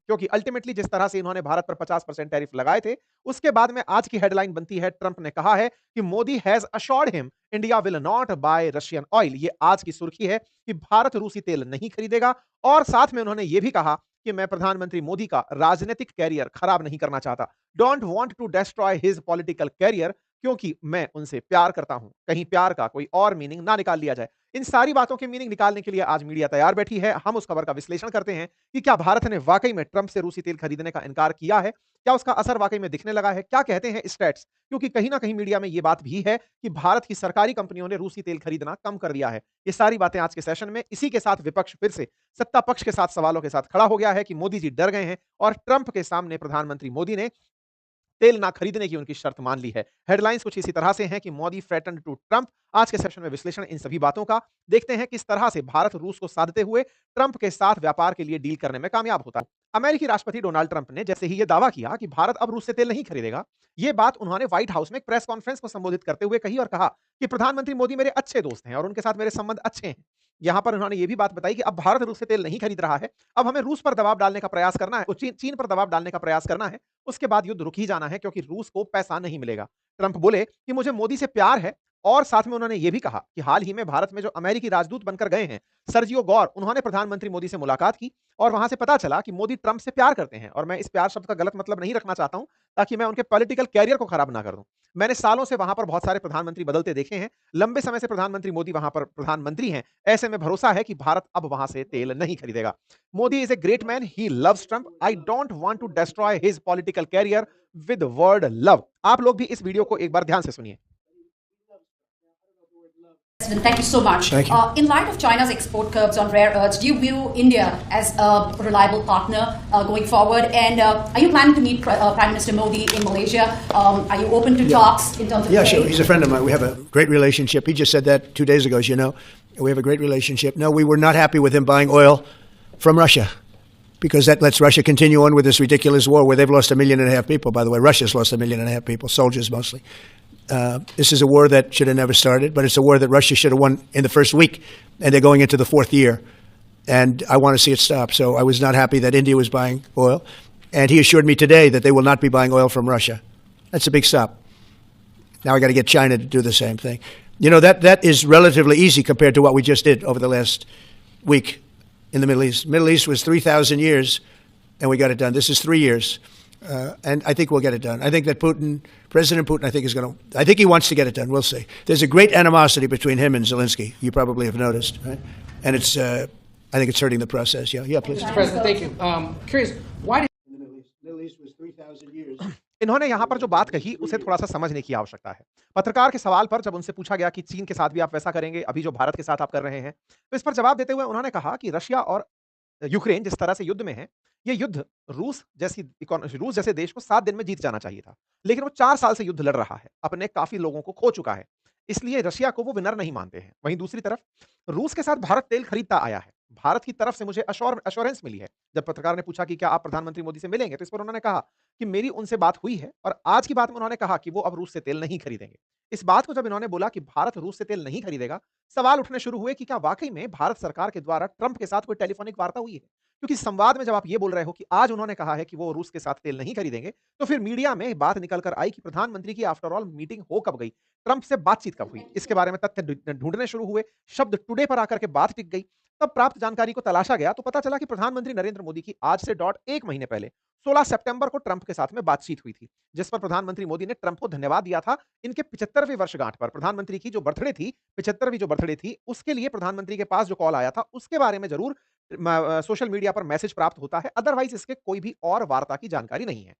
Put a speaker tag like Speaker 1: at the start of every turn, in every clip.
Speaker 1: क्योंकि अल्टीमेटली जिस तरह से इन्होंने भारत पर 50% टैरिफ लगाए थे, उसके बाद में आज की हेडलाइन बनती है, ट्रंप ने कहा है कि Modi has assured him India will not bye Russian oil. ये आज की सुर्खी है कि भारत रूसी तेल नहीं खरीदेगा और साथ में उन्होंने ये भी कहा कि मैं प्रधानमंत्री मोदी का राजनीतिक कैरियर खराब नहीं करना चाहता। Don't want to destroy his political career, क्योंकि मैं उनसे प्यार करता हूं। कहीं प्यार का कोई और मीनिंग ना निकाल लिया जाए। इन सारी बातों के मीनिंग निकालने के लिए आज मीडिया तैयार बैठी है। हम उस खबर का विश्लेषण करते हैं कि क्या भारत ने वाकई में ट्रंप से रूसी तेल खरीदने का इनकार किया है? क्या उसका असर वाकई में दिखने लगा है? क्या कहते हैं स्टैट्स? क्योंकि कहीं ना कहीं मीडिया में यह बात भी है कि भारत की सरकारी कंपनियों ने रूसी तेल खरीदना कम कर दिया है। ये सारी बातें आज के सेशन में। इसी के साथ विपक्ष फिर से सत्ता पक्ष के साथ सवालों के साथ खड़ा हो गया है कि मोदी जी डर गए हैं और ट्रंप के सामने प्रधानमंत्री मोदी ने तेल ना खरीदने की उनकी शर्त मान ली है। हेडलाइंस कुछ इसी तरह से हैं कि मोदी थ्रेटन्ड टू ट्रंप। आज के सेशन में विश्लेषण इन सभी बातों का। देखते हैं किस तरह से भारत रूस को साधते हुए ट्रंप के साथ व्यापार के लिए डील करने में कामयाब होता है। अमेरिकी राष्ट्रपति डोनाल्ड ट्रंप ने जैसे ही यह दावा किया कि भारत अब रूस से तेल नहीं खरीदेगा, यह बात उन्होंने व्हाइट हाउस में एक प्रेस कॉन्फ्रेंस को संबोधित करते हुए कही और कहा कि प्रधानमंत्री मोदी मेरे अच्छे दोस्त हैं और उनके साथ मेरे संबंध अच्छे हैं। यहां पर उन्होंने यह भी बात बताई कि अब भारत रूस से तेल नहीं खरीद रहा है, अब हमें रूस पर दबाव डालने का प्रयास करना है, चीन पर दबाव डालने का प्रयास करना है। उसके बाद युद्ध रुक ही जाना है क्योंकि रूस को पैसा नहीं मिलेगा। ट्रंप बोले कि मुझे मोदी से प्यार है और साथ में उन्होंने यह भी कहा कि हाल ही में भारत में जो अमेरिकी राजदूत बनकर गए हैं, सर्जियो गौर, उन्होंने प्रधानमंत्री मोदी से मुलाकात की और वहां से पता चला कि मोदी ट्रंप से प्यार करते हैं। और मैं इस प्यार शब्द का गलत मतलब नहीं रखना चाहता हूं ताकि मैं उनके पॉलिटिकल कैरियर को खराब ना कर दूं। मैंने सालों से वहां पर बहुत सारे प्रधानमंत्री बदलते देखे हैं। लंबे समय से प्रधानमंत्री मोदी वहां पर प्रधानमंत्री हैं। ऐसे में भरोसा है कि भारत अब वहां से तेल नहीं खरीदेगा। Modi is a great man, he loves Trump, I don't want to destroy his political career with word love. आप लोग भी इस वीडियो को एक बार ध्यान से सुनिए।
Speaker 2: Thank you so much.
Speaker 3: Thank you.
Speaker 2: In light of China's export curbs on rare earths, do you view India as a reliable partner going forward? And are you planning to meet Prime Minister Modi in Malaysia? Are you open to talks in terms of
Speaker 3: Yeah, sure. He's a friend of mine. We have a great relationship. He just said that 2 days ago, as you know. We have a great relationship. No, we were not happy with him buying oil from Russia because that lets Russia continue on with this ridiculous war where they've lost 1.5 million people. By the way, Russia's lost 1.5 million people, soldiers mostly. This is a war that should have never started, but it's a war that Russia should have won in the first week, and they're going into the 4th year. And I want to see it stop. So I was not happy that India was buying oil. And he assured me today that they will not be buying oil from Russia. That's a big stop. Now I got to get China to do the same thing. You know, that is relatively easy compared to what we just did over the last week in the Middle East. Middle East was 3,000 years, and we got it done. This is 3 years. And I think we'll get it done. I think that President Putin, I think he wants to get it done. We'll see. There's a great animosity between him and Zelensky. You probably have noticed, right? And it's, I think it's hurting the process. Yeah, please.
Speaker 4: Mr. President, thank you. Curious, why did
Speaker 3: Middle East was 3,000 years.
Speaker 1: इन्होंने यहां पर जो बात कही उसे थोड़ा सा समझने की आवश्यकता है। पत्रकार के सवाल पर जब उनसे पूछा गया कि चीन के साथ भी आप वैसा करेंगे अभी जो भारत के साथ आप कर रहे हैं, तो इस पर जवाब देते हुए उन्होंने कहा कि रशिया और यूक्रेन जिस तरह से युद्ध में है, ये युद्ध रूस जैसे देश को 7 दिन में जीत जाना चाहिए था। लेकिन वो 4 साल से युद्ध लड़ रहा है, अपने काफ़ी लोगों को खो चुका है। इसलिए रशिया को वो विनर नहीं मानते हैं। वहीं दूसरी तरफ रूस के साथ भारत तेल खरीदता आया है। भारत की तरफ से मुझे एश्योरेंस मिली है। जब पत्रकार ने पूछा कि क्या आप प्रधानमंत्री मोदी से मिलेंगे? तो इस पर उन्होंने कहा कि मेरी उनसे बात हुई है और आज की बात में उन्होंने कहा कि वो अब रूस से तेल नहीं खरीदेंगे। इस बात को जब इन्होंने बोला कि भारत रूस से तेल नहीं खरीदेगा, सवाल उठने शुरू हुए कि क्या वाकई में भारत सरकार के द्वारा ट्रंप के साथ कोई टेलीफोनिक वार्ता हुई है? क्योंकि संवाद में जब आप ये बोल रहे हो कि आज उन्होंने कहा है कि वो रूस के साथ तेल नहीं खरीदेंगे, तो फिर मीडिया में बात निकल कर आई कि प्रधानमंत्री की आफ्टर ऑल मीटिंग हो कब गई? ट्रंप से बातचीत कब हुई? इसके बारे में तथ्य ढूंढने शुरू हुए। शब्द टुडे पर आकर के बात टिक गई। तब प्राप्त जानकारी को तलाशा गया तो पता चला कि प्रधानमंत्री नरेंद्र मोदी की आज से 1 महीने पहले 16 सितंबर को ट्रंप के साथ में बातचीत हुई थी, जिस पर प्रधानमंत्री मोदी ने ट्रंप को धन्यवाद दिया था। इनके 75वीं वर्षगांठ पर प्रधानमंत्री की जो बर्थडे थी, 75वीं जो बर्थडे थी, उसके लिए प्रधानमंत्री के पास जो कॉल आया था, उसके बारे में जरूर सोशल मीडिया पर मैसेज प्राप्त होता है। अदरवाइज इसके कोई भी और वार्ता की जानकारी नहीं है।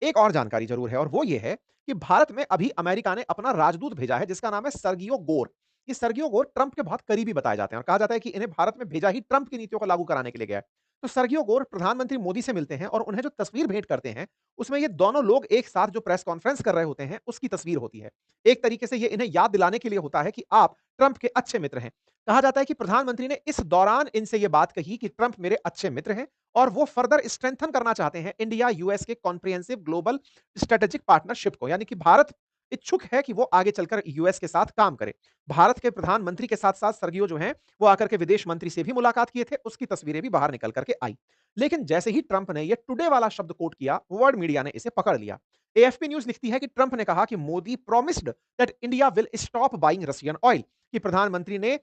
Speaker 1: एक और जानकारी जरूर है और वो ये है कि भारत में अभी अमेरिका ने अपना राजदूत भेजा है जिसका नाम है सर्गियो गोर। ये सर्गियो गोर ट्रंप के बहुत करीबी बताए जाते हैं और कहा जाता है कि इन्हें भारत में भेजा ही ट्रंप की नीतियों को लागू कराने के लिए गया है। तो सर्गियो गोर प्रधानमंत्री मोदी से मिलते हैं और उन्हें जो तस्वीर भेंट करते हैं, उसमें ये दोनों लोग एक साथ जो प्रेस कॉन्फ्रेंस कर रहे होते हैं, उसकी तस्वीर होती है। एक तरीके से ये इन्हें याद दिलाने के लिए होता है कि आप ट्रंप के अच्छे मित्र हैं। कहा जाता है कि प्रधानमंत्री ने इस दौरान इनसे ये बात कही कि ट्रंप मेरे अच्छे मित्र हैं और वो फर्दर स्ट्रेंथन करना चाहते हैं इंडिया यूएस के कॉम्प्रिहेंसिव ग्लोबल स्ट्रेटेजिक पार्टनरशिप को। यानी कि भारत इच्छुक है कि वो आगे चलकर यूएस के साथ काम करे। भारत के प्रधानमंत्री के साथ-साथ सर्गियो जो हैं, वो आकर के विदेश मंत्री से भी मुलाकात किए थे, उसकी तस्वीरें भी बाहर निकल कर के आई। लेकिन जैसे ही ट्रंप ने ये टुडे वाला शब्द कोट किया, वर्ल्ड मीडिया ने इसे पकड़ लिया। एएफपी न्यूज़ लिखती है कि ट्रंप ने कहा कि Modi promised that India will stop buying Russian oil, कि प्रधानमंत्री ने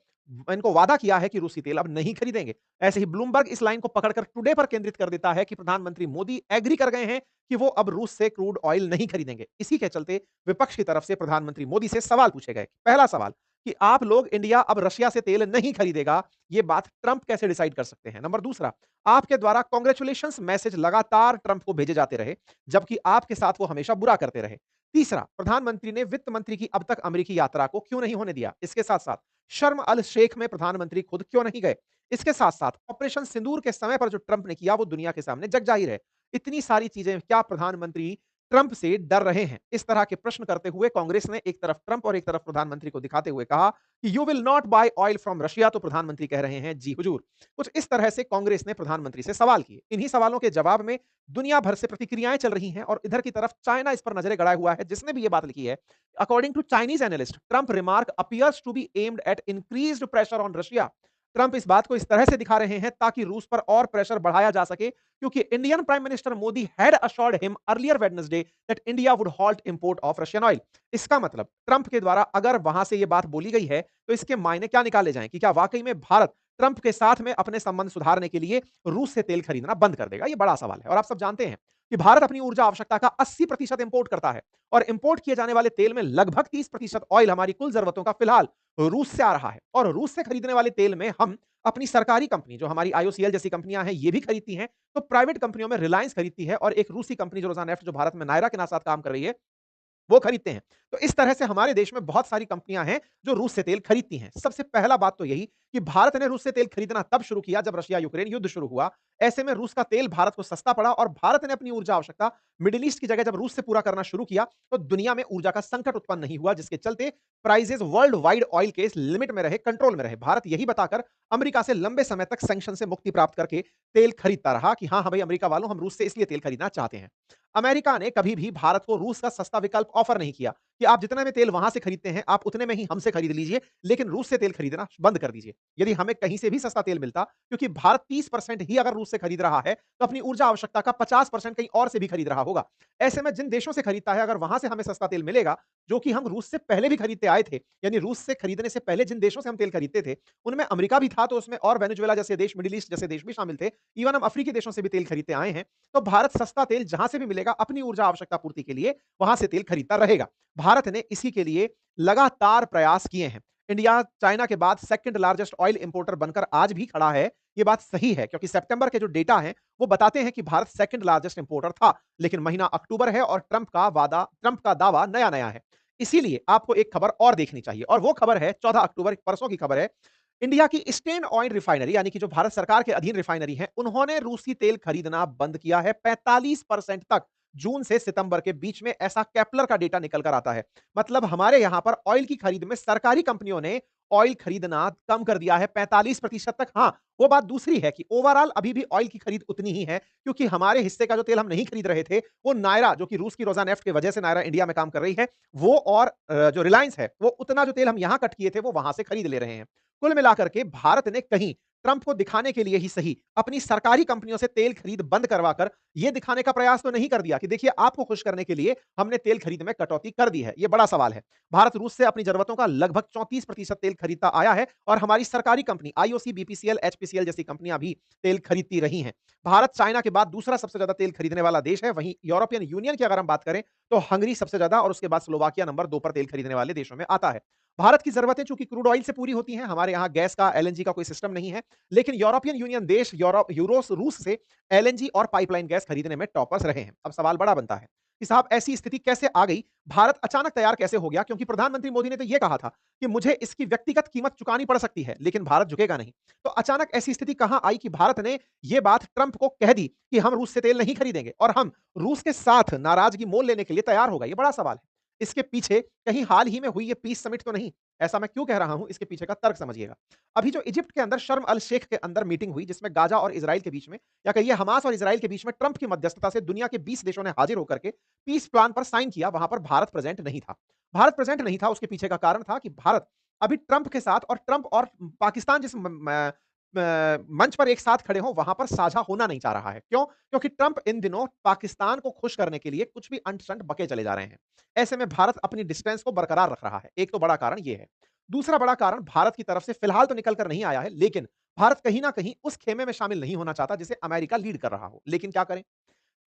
Speaker 1: इनको वादा किया है कि रूसी तेल अब नहीं खरीदेंगे। ऐसे ही ब्लूमबर्ग इस लाइन को पकड़कर टुडे पर केंद्रित कर देता है कि प्रधानमंत्री मोदी एग्री कर गए हैं कि वो अब रूस से क्रूड ऑयल नहीं खरीदेंगे। इसी के चलते विपक्ष की तरफ से प्रधानमंत्री मोदी से सवाल पूछे गए। पहला सवाल कि आप लोग इंडिया अब रशिया से तेल नहीं खरीदेगा, ये बात ट्रंप कैसे डिसाइड कर सकते हैं? नंबर दूसरा, आपके द्वारा कांग्रेचुलेशंस मैसेज लगातार ट्रंप को भेजे जाते रहे, जबकि आपके साथ वो हमेशा बुरा करते रहे। तीसरा, प्रधानमंत्री ने वित्त मंत्री की अब तक अमेरिकी यात्रा को क्यों नहीं होने दिया? इसके साथ-साथ शर्म अल शेख में प्रधानमंत्री खुद क्यों नहीं गए? इसके साथ-साथ ऑपरेशन सिंदूर के समय पर जो ट्रंप ने किया वो दुनिया के सामने जग जाहिर है। इतनी सारी चीजें क्या प्रधानमंत्री ट्रंप से डर रहे हैं? इस तरह के प्रश्न करते हुए कांग्रेस ने एक तरफ ट्रंप और एक तरफ प्रधानमंत्री को दिखाते हुए कहा कि you will not buy oil from Russia, तो प्रधानमंत्री कह रहे हैं जी हुजूर। कुछ इस तरह से कांग्रेस ने प्रधानमंत्री से सवाल किए। इन्हीं सवालों के जवाब में दुनिया भर से प्रतिक्रियाएं चल रही हैं और इधर की तरफ चाइना इस पर नजरें गड़ाए हुआ है, जिसने भी ये बात लिखी है। According to Chinese analyst, Trump remark appears to be aimed at increased pressure on Russia. Trump इस बात को इस तरह से दिखा रहे हैं ताकि रूस पर और प्रेशर बढ़ाया जा सके, क्योंकि Indian prime minister Modi had assured him earlier Wednesday that India would halt import of Russian oil. इसका मतलब ट्रंप के द्वारा अगर वहां से यह बात बोली गई है, तो इसके मायने क्या निकाले जाएं कि क्या वाकई में भारत ट्रंप के साथ में अपने संबंध सुधारने के लिए रूस से तेल खरीदना बंद कर देगा? यह बड़ा सवाल है। और आप सब जानते हैं कि भारत अपनी ऊर्जा आवश्यकता का 80% इंपोर्ट करता है और इंपोर्ट किए जाने वाले तेल में लगभग 30% ऑयल हमारी कुल जरूरतों का फिलहाल रूस से आ रहा है। और रूस से खरीदने वाले तेल में हम अपनी सरकारी कंपनी जो हमारी आईओसीएल जैसी कंपनियां हैं, ये भी खरीदती हैं, तो प्राइवेट कंपनियों में रिलायंस खरीदती है और एक रूसी कंपनी जो रोजानेफ्ट जो भारत में नायरा के साथ काम कर रही है, वो खरीदते हैं। तो इस तरह से हमारे देश में बहुत सारी कंपनियां हैं जो रूस से तेल खरीदती हैं। सबसे पहला बात तो यही कि भारत ने रूस से तेल खरीदना तब शुरू किया जब रशिया यूक्रेन युद्ध शुरू हुआ। ऐसे में रूस का तेल भारत को सस्ता पड़ा और भारत ने अपनी ऊर्जा आवश्यकता मिडिल ईस्ट की जगह जब रूस से पूरा करना शुरू किया, तो दुनिया में ऊर्जा का संकट उत्पन्न नहीं हुआ, जिसके चलते प्राइसेस वर्ल्ड वाइड ऑयल के इस लिमिट में रहे, कंट्रोल में रहे। भारत यही बताकर अमेरिका से लंबे समय तक सैंक्शन से मुक्ति प्राप्त करके तेल खरीदता रहा कि हाँ भाई अमेरिका वालों, हम रूस से इसलिए तेल खरीदना चाहते हैं। अमेरिका ने कभी भी भारत को रूस का सस्ता विकल्प ऑफर नहीं किया कि आप जितने में तेल वहां से खरीदते हैं आप उतने में ही हमसे खरीद लीजिए, लेकिन रूस से तेल खरीदना बंद कर दीजिए। यदि हमें कहीं से भी सस्ता तेल मिलता, क्योंकि भारत 30% ही अगर रूस से खरीद रहा है, तो अपनी ऊर्जा आवश्यकता का 50% कहीं और से भी खरीद रहा होगा। ऐसे में जिन देशों से खरीदता है, अगर वहां से हमें सस्ता तेल मिलेगा, जो कि हम रूस से पहले भी खरीदते आए थे, यानी रूस से खरीदने से पहले जिन देशों से हम तेल खरीदते थे, उनमें अमेरिका भी था, तो उसमें और वेनेजुएला जैसे देश, मिडिल ईस्ट जैसे देश भी शामिल थे। इवन हम अफ्रीकी देशों से भी तेल खरीदते आए हैं। तो भारत सस्ता तेल जहां से भी मिलेगा अपनी ऊर्जा आवश्यकता पूर्ति के लिए वहां से तेल खरीदता रहेगा। भारत ने इसी के लिए लगातार प्रयास किए हैं। इंडिया चाइना के बाद सेकंड लार्जेस्ट ऑयल इंपोर्टर बनकर आज भी खड़ा है। यह बात सही है क्योंकि सितंबर के जो डेटा हैं वो बताते हैं कि भारत सेकंड लार्जेस्ट इंपोर्टर था, लेकिन महीना अक्टूबर है और ट्रंप का दावा नया नया है। इसीलिए आपको एक खबर और देखनी चाहिए और वो खबर है 14 अक्टूबर, परसों की खबर है। इंडिया की स्टेन ऑयल रिफाइनरी, यानी कि जो भारत सरकार के अधीन रिफाइनरी है, उन्होंने रूसी तेल खरीदना बंद किया है 45% तक। जून से सितंबर के बीच में ऐसा केपलर का डेटा निकल कर आता है। मतलब हमारे यहां पर ऑयल की खरीद में सरकारी कंपनियों ने ऑयल खरीदना कम कर दिया है 45% तक। हाँ, वो बात दूसरी है कि ओवरऑल अभी भी ऑयल की खरीद उतनी ही है, क्योंकि हमारे हिस्से का जो तेल हम नहीं खरीद रहे थे, वो नायरा, जो कि रूस की रोजानेफ्ट की वजह से नायरा इंडिया में काम कर रही है, वो और जो रिलायंस है, वो उतना जो तेल हम यहां कट किए थे वो वहां से खरीद ले रहे हैं। कुल मिलाकर के भारत ने कहीं ट्रंप को दिखाने के लिए ही सही अपनी सरकारी कंपनियों से तेल खरीद बंद करवाकर यह दिखाने का प्रयास तो नहीं कर दिया कि देखिए आपको खुश करने के लिए हमने तेल खरीद में कटौती कर दी है। यह बड़ा सवाल है। भारत रूस से अपनी जरूरतों का लगभग 34% तेल खरीदता आया है और हमारी सरकारी कंपनी आईओसी, बीपीसीएल, एचपीसीएल जैसी कंपनियां भी तेल खरीदती रही हैं। भारत चाइना के बाद दूसरा सबसे ज्यादा तेल खरीदने वाला देश है। वहीं यूरोपियन यूनियन की अगर हम बात करें तो हंगरी सबसे ज्यादा और उसके बाद स्लोवाकिया नंबर 2 पर तेल खरीदने वाले देशों में आता है। भारत की जरूरतें चूंकि क्रूड ऑयल से पूरी होती हैं, हमारे यहां गैस का, एलएनजी का कोई सिस्टम नहीं है, लेकिन यूरोपियन यूनियन देश रूस से एलएनजी और पाइपलाइन गैस खरीदने में टॉपर्स रहे हैं। अब सवाल बड़ा बनता है कि साहब ऐसी स्थिति कैसे आ गई, भारत अचानक तैयार कैसे हो गया? क्योंकि प्रधानमंत्री मोदी ने तो यह कहा था कि मुझे इसकी व्यक्तिगत कीमत चुकानी पड़ सकती है, लेकिन भारत झुकेगा नहीं। तो अचानक ऐसी स्थिति कहां आई कि भारत ने यह बात ट्रंप को कह दी कि हम रूस से तेल नहीं खरीदेंगे और हम रूस के साथ नाराजगी मोल लेने के लिए तैयार हो गए? ये बड़ा सवाल है। इसके पीछे कहीं हाल ही में हुई ये पीस समिट तो नहीं। ऐसा मैं क्यों कह रहा हूं, इसके पीछे का तर्क समझिएगा। अभी जो इजिप्ट के अंदर शर्म अल शेख के अंदर मीटिंग हुई, जिसमें गाजा और इजराइल के बीच में, या कहिए हमास और इजराइल के बीच में ट्रंप की मध्यस्थता से दुनिया के 20 देशों ने हाजिर होकर के पीस प्लान पर साइन किया, वहां पर भारत प्रेजेंट नहीं था। भारत प्रेजेंट नहीं था, उसके पीछे का कारण था कि भारत अभी ट्रंप के साथ, और ट्रंप और पाकिस्तान जिस मंच पर एक साथ खड़े हों, वहां पर साझा होना नहीं चाह रहा है। क्यों? क्योंकि ट्रंप इन दिनों पाकिस्तान को खुश करने के लिए कुछ भी अंट-शंट बके चले जा रहे हैं। ऐसे में भारत अपनी डिस्टेंस को बरकरार रख रहा है। एक तो बड़ा कारण ये है। दूसरा बड़ा कारण भारत की तरफ से फिलहाल तो निकल कर नहीं आया है, लेकिन भारत कहीं न कहीं उस खेमे में शामिल नहीं होना चाहता जिसे अमेरिका लीड कर रहा हो। लेकिन क्या करें?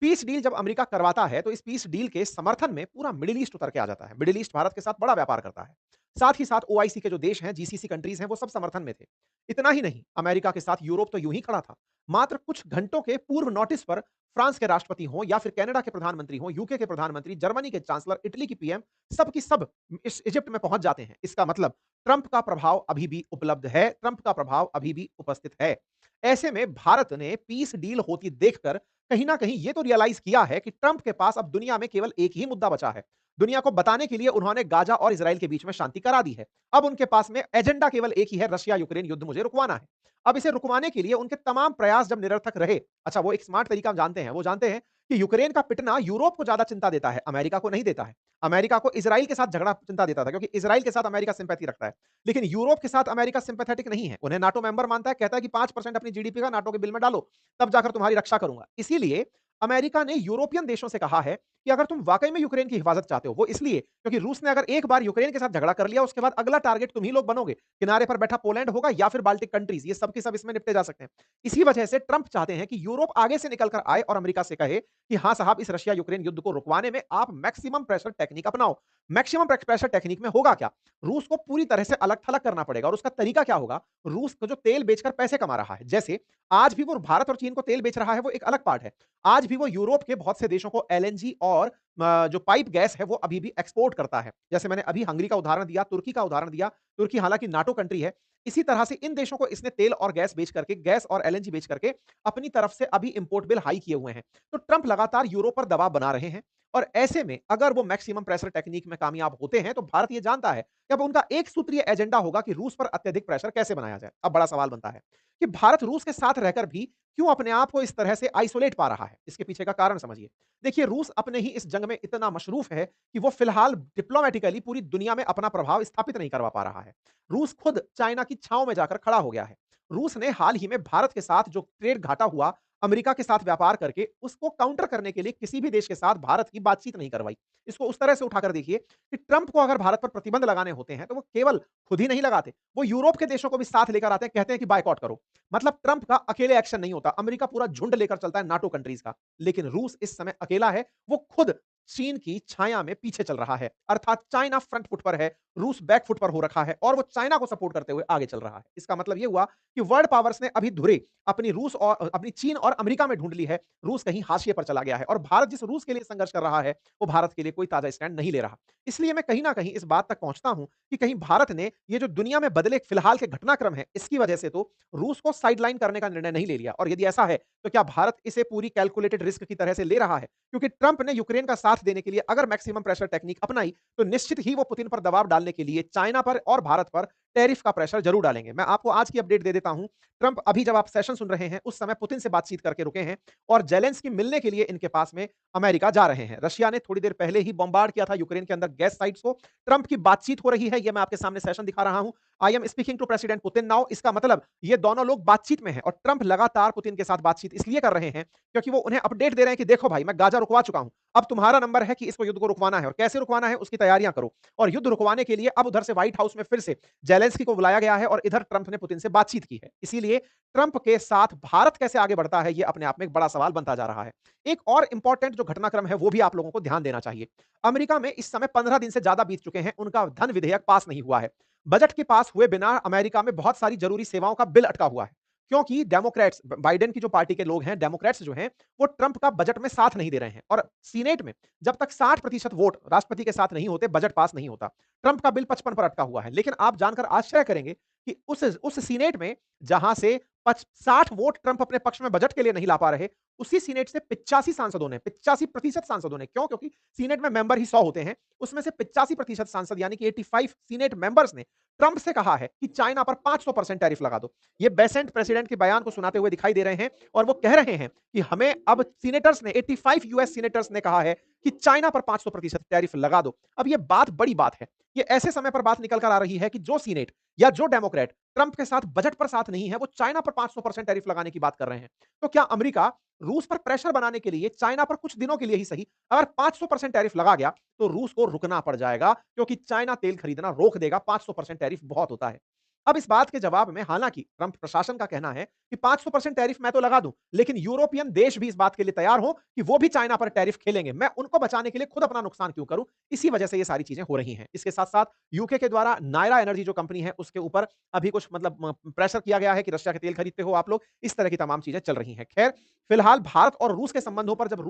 Speaker 1: पीस डील जब अमेरिका करवाता है, तो इस पीस डील के समर्थन में पूरा मिडिल ईस्ट उतर के आ जाता है। मिडिल ईस्ट भारत के साथ बड़ा व्यापार करता है। साथ ही साथ ओआईसी के जो देश हैं, जीसीसी कंट्रीज हैं, वो सब समर्थन में थे। इतना ही नहीं, अमेरिका के साथ यूरोप तो यूं ही खड़ा था। मात्र कुछ घंटों के पूर्व नोटिस पर फ्रांस के राष्ट्रपति हों, या फिर कनाडा के प्रधानमंत्री हों, यूके के प्रधानमंत्री, जर्मनी के चांसलर, इटली की पीएम, सब की सब इस इजिप्ट में पहुंच जाते हैं। इसका मतलब ट्रंप का प्रभाव अभी भी उपलब्ध है, ट्रंप का प्रभाव अभी भी उपस्थित है। ऐसे में भारत ने पीस डील होती देखकर कहीं न कहीं ये तो रियलाइज़ किया है कि ट्रंप के पास अब दुनिया में केवल एक ही मुद्दा बचा है। दुनिया को बताने के लिए उन्होंने गाज़ा और इज़राइल के बीच में शांति करा दी है। अब उनके पास में एजेंडा केवल एक ही है, रशिया-यूक्रेन युद्ध मुझे रुकवाना है। अब इसे रुकवाने के लिए उनके तमाम प्रयास जब निरर्थक रहे, अच्छा वो एक स्मार्ट तरीका हम जानते हैं, वो जानते हैं कि यूक्रेन का पिटना यूरोप को ज़्यादा चिंता देता है, अमेरिका को नहीं देता है। अमेरिका को इज़राइल के साथ झगड़ा चिंता देता था, क्योंकि इज़राइल के साथ अमेरिका सिम्पैथी रखता है। लेकिन यूरोप के साथ अमेरिका सिम्पैथेटिक नहीं है। उन्हें नाटो मेंबर मानता है, कहता है कि 5% अपनी जीडीपी का नाटो के बिल में डालो, तब जाकर तुम्हारी रक्षा करूँगा। इसीलिए अमेरिका ने यूरोपियन देशों से कहा है कि अगर तुम वाकई में यूक्रेन की हिफाजत चाहते हो, वो इसलिए क्योंकि रूस ने अगर एक बार यूक्रेन के साथ झगड़ा कर लिया, उसके बाद अगला टारगेट तुम ही लोग बनोगे। किनारे पर बैठा पोलैंड होगा या फिर बाल्टिक कंट्रीज, ये सब के सब इसमें निपटे जा सकते हैं। इसी वजह से ट्रंप चाहते हैं कि यूरोप आगे से निकल कर आए और अमेरिका से कहे कि हाँ साहब, इस रशिया यूक्रेन युद्ध को रुकवाने में आप मैक्सिमम प्रेशर टेक्निक अपनाओ। मैक्सिमम प्रेशर टेक्निक में होगा क्या? रूस को पूरी तरह से अलग-थलग करना पड़ेगा, और उसका तरीका क्या होगा? रूस को जो तेल बेचकर पैसे कमा रहा है, जैसे आज भी वो भारत और चीन को तेल बेच रहा है, वो एक अलग पार्ट है। आज भी वो यूरोप के बहुत से देशों को एलएनजी और जो पाइप गैस है, वो अभी भी एक्सपोर्ट करता है। जैसे मैंने अभी हंगरी का उदाहरण दिया, तुर्की का उदाहरण दिया। तुर्की हालांकि नाटो कंट्री है। इसी तरह से इन देशों को इसने तेल और गैस बेच करके, गैस और एलएनजी बेच करके अपनी तरफ से अभी इंपोर्ट बिल हाई किए हुए हैं। तो ट्रंप लगातार यूरोप पर दबाव बना रहे हैं, और ऐसे में अगर वो मैक्सिमम प्रेशर टेक्निक में कामयाब होते हैं, तो भारत ये जानता है कि अब उनका एक सूत्रीय एजेंडा होगा कि रूस पर अत्यधिक प्रेशर कैसे बनाया जाए। अब बड़ा सवाल बनता है कि भारत रूस के साथ रहकर भी क्यों अपने आप को इस तरह से आइसोलेट पा रहा है? इसके पीछे का कारण समझिए। देखिए, रूस अपने ही इस जंग में इतना मशरूफ है कि वो फिलहाल डिप्लोमैटिकली पूरी दुनिया में अपना प्रभाव स्थापित नहीं करवा पा रहा है। रूस खुद चाइना की छाँव में जाकर खड़ा हो गया है। रूस ने हाल ही में भारत के साथ जो ट्रेड घाटा हुआ, अमेरिका के साथ व्यापार करके, उसको काउंटर करने के लिए किसी भी देश के साथ भारत की बातचीत नहीं करवाई। इसको उस तरह से उठाकर देखिए कि ट्रंप को अगर भारत पर प्रतिबंध लगाने होते हैं, तो वो केवल खुद ही नहीं लगाते, वो यूरोप के देशों को भी साथ लेकर आते हैं, कहते हैं कि बायकॉट करो। मतलब ट्रंप का अकेले एक्शन नहीं होता, अमेरिका पूरा झुंड लेकर चलता है नाटो कंट्रीज का। लेकिन रूस इस समय अकेला है, वो खुद चीन की छाया में पीछे चल रहा है, अर्थात चाइना फ्रंट फुट पर है, रूस बैक फुट पर हो रखा है, और वो चाइना को सपोर्ट करते हुए आगे चल रहा है। इसका मतलब ये हुआ कि वर्ल्ड पावर्स ने अभी धुरे अपनी रूस और अपनी चीन और अमेरिका में ढूंढ ली है। रूस कहीं हाशिए पर चला गया है, और भारत जिस रूस के लिए संघर्ष कर रहा है, वो भारत के लिए कोई ताजा स्टैंड नहीं ले रहा। इसलिए मैं कहीं ना कहीं इस बात तक पहुंचता हूं कि कहीं भारत ने ये जो दुनिया में बदले फिलहाल के घटनाक्रम है, इसकी वजह से तो रूस को साइडलाइन करने का निर्णय नहीं ले लिया। और यदि ऐसा है, तो क्या भारत इसे पूरी कैलकुलेटेड रिस्क की तरह से ले रहा है? क्योंकि ट्रंप ने यूक्रेन का साथ देने के लिए अगर मैक्सिमम प्रेशर टेक्निक अपनाई, तो निश्चित ही वो पुतिन पर दबाव डालने के लिए चाइना पर और भारत पर टैरिफ का प्रेशर जरूर डालेंगे। मैं आपको आज की अपडेट दे देता हूं। ट्रंप अभी जब आप सेशन सुन रहे हैं, उस समय पुतिन से बातचीत करके रुके हैं, और जेलेंस्की मिलने के लिए इनके पास में अमेरिका जा रहे हैं। रशिया ने थोड़ी देर पहले ही बॉम्बार्ड किया था यूक्रेन के अंदर गैस साइट्स को। ट्रंप की बातचीत हो रही है, यह मैं आपके सामने सेशन दिखा रहा हूं। I am speaking to President Putin now. इसका मतलब ये दोनों लोग बातचीत में हैं, और ट्रंप लगातार पुतिन के साथ बातचीत इसलिए कर रहे हैं क्योंकि वो उन्हें अपडेट दे रहे हैं कि देखो भाई, मैं गाजा रुकवा चुका हूं, अब तुम्हारा नंबर है कि इसको युद्ध को रुकवाना है, और कैसे रुकवाना है उसकी तैयारियां करो। और युद्ध रुकवाने के लिए अब उधर से व्हाइट हाउस में फिर से जेलेंस्की को बुलाया गया है, और इधर ट्रंप ने पुतिन से बातचीत की है। इसीलिए ट्रंप के साथ भारत कैसे आगे बढ़ता है, यह अपने आप में एक बड़ा सवाल बनता जा रहा है। एक और इंपॉर्टेंट जो घटनाक्रम है, वो भी आप लोगों को ध्यान देना चाहिए। अमेरिका में इस समय 15 दिन से ज्यादा बीत चुके हैं, उनका धन विधेयक पास नहीं हुआ है। बजट के पास हुए बिना अमेरिका में बहुत सारी जरूरी सेवाओं का बिल अटका हुआ है, क्योंकि डेमोक्रेट्स, बाइडेन की जो पार्टी के लोग हैं, डेमोक्रेट्स जो हैं, वो ट्रंप का बजट में साथ नहीं दे रहे हैं। और सीनेट में जब तक 60% वोट राष्ट्रपति के साथ नहीं होते, बजट पास नहीं होता। ट्रंप का बिल 55 पर अटका हुआ है। लेकिन आप जानकर आश्चर्य करेंगे कि उस सीनेट में जहां से 60 वोट ट्रंप अपने पक्ष में बजट के लिए नहीं ला पा रहे, उसी सीनेट से 85 सांसदों ने, 85% सांसदों ने, क्यों? क्योंकि सीनेट में मेंबर ही 100 होते हैं, उसमें से 85% सांसद यानी कि 85 सीनेट मेंबर्स ने ट्रंप से कहा है कि चाइना पर 500% टैरिफ लगा दो। ये बेसेंट प्रेसिडेंट के बयान को सुनाते हुए दिखाई दे रहे हैं और वो कह रहे हैं कि हमें अब सीनेटर्स ने 85 यूएस सीनेटर्स ने कहा है कि चाइना पर 500% टैरिफ लगा दो। अब ये बात बड़ी बात है। ये ऐसे समय पर बात निकल कर आ रही है कि जो सीनेट या जो डेमोक्रेट ट्रंप के साथ बजट पर साथ नहीं है, वो चाइना पर 500% टैरिफ लगाने की बात कर रहे हैं। तो क्या अमेरिका रूस पर प्रेशर बनाने के लिए चाइना पर कुछ दिनों के लिए ही सही अगर 500% टैरिफ लगा गया तो रूस को रुकना पड़ जाएगा क्योंकि चाइना तेल खरीदना रोक देगा। 500% टैरिफ बहुत होता है। अब इस बात के जवाब में हालांकि ट्रंप प्रशासन का कहना है कि 500% टैरिफ मैं तो लगा दूं, लेकिन यूरोपियन देश भी इस बात के लिए तैयार हो कि वो भी चाइना पर टैरिफ खेलेंगे। मैं उनको बचाने के लिए खुद अपना नुकसान क्यों करूं? इसी वजह से ये सारी चीजें हो रही हैं। इसके साथ-साथ यूके के द्वारा नायरा एनर्जी जो कंपनी है उसके ऊपर अभी कुछ प्रेशर किया गया है कि रशिया के तेल खरीदते हो आप लोग। इस तरह की तमाम चीजें चल रही हैं। खैर, फिलहाल भारत और रूस के संबंधों पर जब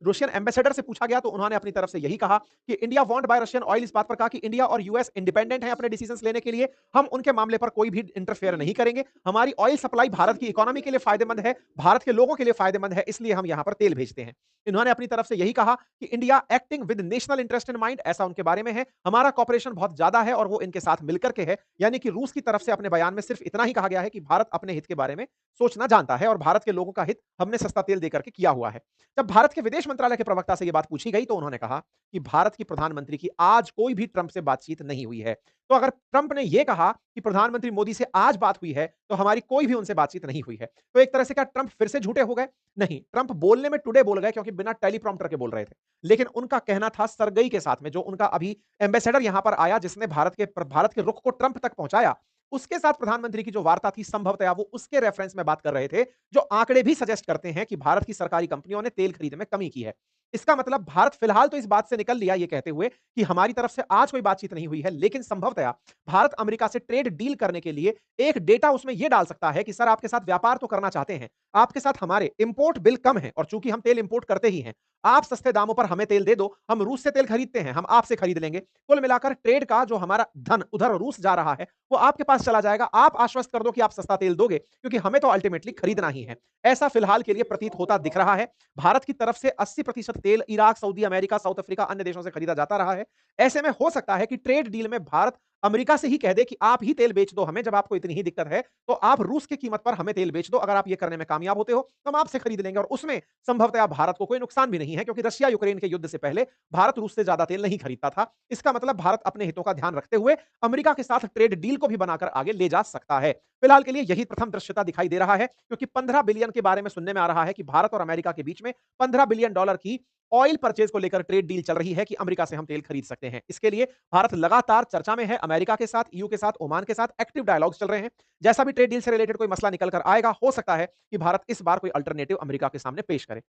Speaker 1: रूसियन एम्बेसडर से पूछा गया तो उन्होंने अपनी तरफ से यही कहा कि India want bye Russian oil. इस बात पर कहा कि इंडिया और यूएस इंडिपेंडेंट हैं अपने डिसीजंस लेने के लिए। हम उनके मामले पर कोई भी इंटरफेयर नहीं करेंगे। हमारी ऑयल सप्लाई भारत की इकोनॉमी के लिए फायदेमंद है, भारत के लोगों के लिए फायदेमंद है, इसलिए हम यहां पर तेल भेजते हैं। इन्होंने अपनी तरफ से यही कहा कि India acting with national interest in mind, ऐसा उनके बारे में है। हमारा कॉपरेशन बहुत ज्यादा है और वो इनके साथ मिलकर के है। यानी कि रूस की तरफ से अपने बयान में सिर्फ इतना ही कहा गया है कि भारत अपने हित के बारे में सोचना जानता है और भारत के लोगों का हित हमने सस्ता तेल देकर के किया हुआ है। जब भारत के विदेश मंत्रालय के प्रवक्ता से यह बात पूछी गई तो उन्होंने कहा कि भारत की प्रधानमंत्री की आज कोई भी ट्रंप से बातचीत नहीं हुई है। तो अगर ट्रंप ने यह कहा कि प्रधानमंत्री मोदी से आज बात हुई है तो हमारी कोई भी उनसे बातचीत नहीं हुई है, तो एक तरह से क्या ट्रंप फिर से झूठे हो गए? नहीं, ट्रंप बोलने में टुडे बोल गए क्योंकि बिना टेलीप्रॉम्प्टर के बोल रहे थे। लेकिन उनका कहना था सरगई के साथ में, जो उनका अभी एम्बेसडर यहां पर आया जिसने भारत के रुख को ट्रंप तक पहुंचाया, उसके साथ प्रधानमंत्री की जो वार्ता थी संभवतः वो उसके रेफरेंस में बात कर रहे थे, जो आंकड़े भी सजेस्ट करते हैं कि भारत की सरकारी कंपनियों ने तेल खरीद में कमी की है। इसका मतलब भारत फिलहाल तो इस बात से निकल लिया ये कहते हुए कि हमारी तरफ से आज कोई बातचीत नहीं हुई है, लेकिन संभवतः भारत अमेरिका से ट्रेड डील करने के लिए एक डेटा उसमें यह डाल सकता है कि सर आपके साथ व्यापार तो करना चाहते हैं, आपके साथ हमारे इंपोर्ट बिल कम है और चूंकि हम तेल इंपोर्ट करते ही हैं, आप सस्ते दामों पर हमें तेल दे दो, हम रूस से तेल खरीदते हैं, हम आपसे खरीद लेंगे। कुल मिलाकर ट्रेड का जो हमारा धन उधर रूस जा रहा है वो आपके पास चला जाएगा। आप आश्वस्त कर दो कि आप सस्ता तेल दोगे क्योंकि हमें तो अल्टीमेटली खरीदना ही है। ऐसा फिलहाल के लिए प्रतीत होता दिख रहा है। भारत की तरफ से 80% तेल Iraq, Saudi America, south Africa, अन्य देशों से खरीदा जाता रहा है। ऐसे में हो सकता है कि ट्रेड डील में भारत अमेरिका से ही कह दे कि आप ही तेल बेच दो हमें, जब आपको इतनी ही दिक्कत है तो आप रूस की कीमत पर हमें तेल बेच दो। अगर आप ये करने में कामयाब होते हो तो हम आपसे खरीद लेंगे और उसमें संभवतः भारत को कोई नुकसान भी नहीं है क्योंकि रशिया यूक्रेन के युद्ध से पहले भारत रूस से ज्यादा तेल नहीं खरीदता था। इसका मतलब भारत अपने हितों का ध्यान रखते हुए अमेरिका के साथ ट्रेड डील को भी बनाकर आगे ले जा सकता है। फिलहाल के लिए यही प्रथम दृश्यता दिखाई दे रहा है क्योंकि 15 बिलियन के बारे में सुनने में आ रहा है कि भारत और अमेरिका के बीच में 15 बिलियन डॉलर की ऑयल परचेज को लेकर ट्रेड डील चल रही है कि अमेरिका से हम तेल खरीद सकते हैं। इसके लिए भारत लगातार चर्चा में है, अमेरिका के साथ, ईयू के साथ, ओमान के साथ एक्टिव डायलॉग्स चल रहे हैं। जैसा भी ट्रेड डील से रिलेटेड कोई मसला निकल कर आएगा, हो सकता है कि भारत इस बार कोई अल्टरनेटिव अमेरिका के सामने पेश करे।